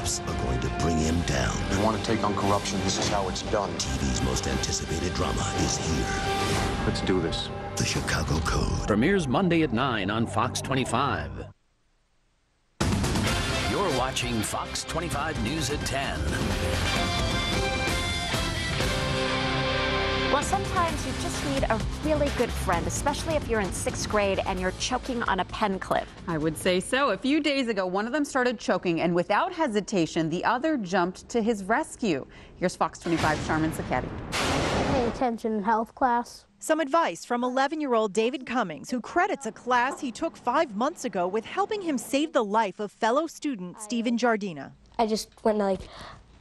cops are going to bring him down. You want to take on corruption, this is how it's done. TV's most anticipated drama is here. Let's do this. The Chicago Code. Premieres Monday at 9 on Fox 25. You're watching Fox 25 News at 10. Well, sometimes you just need a really good friend, especially if you're in 6th grade and you're choking on a pen clip. I would say so. A few days ago, one of them started choking, and without hesitation, the other jumped to his rescue. Here's Fox 25's Sharman Sacchetti. Pay attention in health class. Some advice from 11-year-old David Cummings, who credits a class he took 5 months ago with helping him save the life of fellow student Stephen Jardina. I just went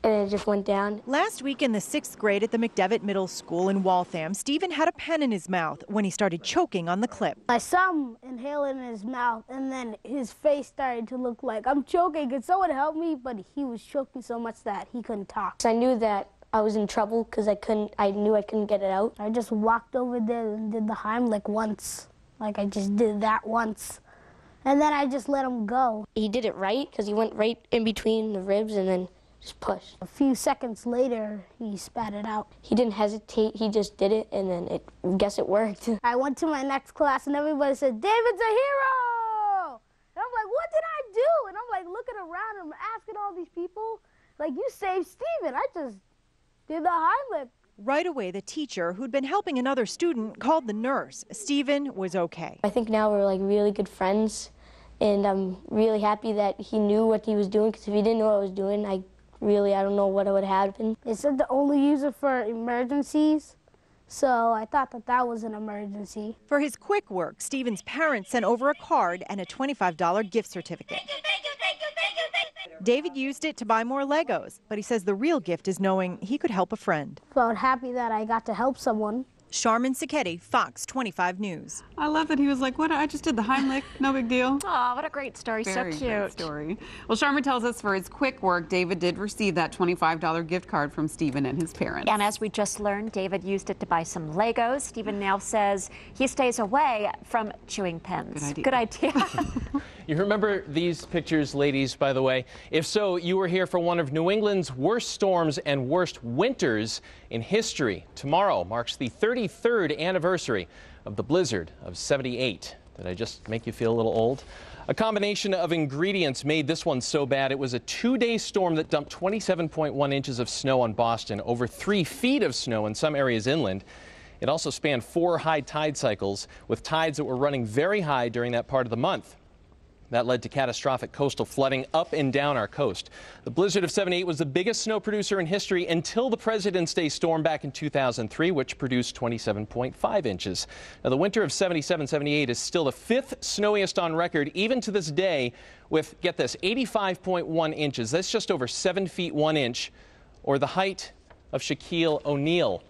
and it just went down. Last week in the 6th grade at the McDevitt Middle School in Waltham, Stephen had a pen in his mouth when he started choking on the clip. I saw him inhale in his mouth, and then his face started to look like, I'm choking, could someone help me? But he was choking so much that he couldn't talk. I knew that I was in trouble because I knew I couldn't get it out. I just walked over there and did the Heimlich once. Like I just did that once. And then I just let him go. He did it right because he went right in between the ribs and then just pushed. A few seconds later, he spat it out. He didn't hesitate, he just did it, and then I guess it worked. I went to my next class and everybody said, David's a hero! And I'm like, what did I do? And I'm like looking around and I'm asking all these people, like, you saved Stephen. I just did the Heimlich. Right away, the teacher, who'd been helping another student, called the nurse. Stephen was okay. I think now we're like really good friends, and I'm really happy that he knew what he was doing, because if he didn't know what I was doing, I don't know what would happen. It said to only use it for emergencies, so I thought that was an emergency. For his quick work, Stephen's parents sent over a card and a $25 gift certificate. David used it to buy more Legos, but he says the real gift is knowing he could help a friend. Felt happy that I got to help someone. Sharman Sacchetti, Fox 25 News. I love that he was like, what? I just did the Heimlich. No big deal. Oh, what a great story. Very so cute. good story. Well, Sharman tells us for his quick work, David did receive that $25 gift card from Stephen and his parents. And as we just learned, David used it to buy some Legos. Stephen now says he stays away from chewing pens. Good idea. Good idea. You remember these pictures, ladies, by the way? If so, you were here for one of New England's worst storms and worst winters in history. Tomorrow marks the 33rd anniversary of the blizzard of '78. Did I just make you feel a little old? A combination of ingredients made this one so bad. It was a 2-day storm that dumped 27.1 inches of snow on Boston, over 3 feet of snow in some areas inland. It also spanned 4 high tide cycles, with tides that were running very high during that part of the month. That led to catastrophic coastal flooding up and down our coast. The blizzard of '78 was the biggest snow producer in history until the President's Day storm back in 2003, which produced 27.5 inches. Now, the winter of '77-78 is still the 5th snowiest on record, even to this day, with, get this, 85.1 inches. That's just over 7 feet 1 inch, or the height of Shaquille O'Neal.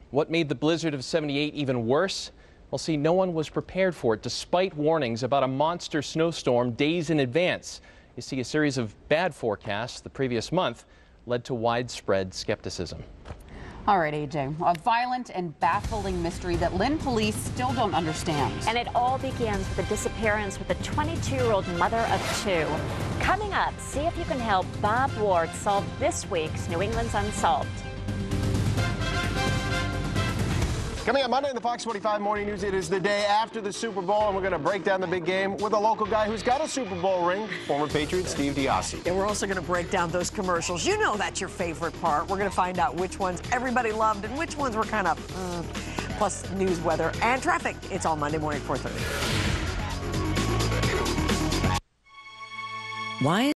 What made the blizzard of '78 even worse? Well, see, no one was prepared for it, despite warnings about a monster snowstorm days in advance. You see, a series of bad forecasts the previous month led to widespread skepticism. All right, AJ, a violent and baffling mystery that Lynn police still don't understand. And it all begins with the disappearance with a 22-year-old mother of 2. Coming up, see if you can help Bob Ward solve this week's New England's Unsolved. Coming up Monday in the Fox 45 Morning News, it is the day after the Super Bowl, and we're going to break down the big game with a local guy who's got a Super Bowl ring, former Patriot Steve Diassi. And we're also going to break down those commercials. You know that's your favorite part. We're going to find out which ones everybody loved and which ones were kind of, plus news, weather, and traffic. It's all Monday morning, 4:30. Why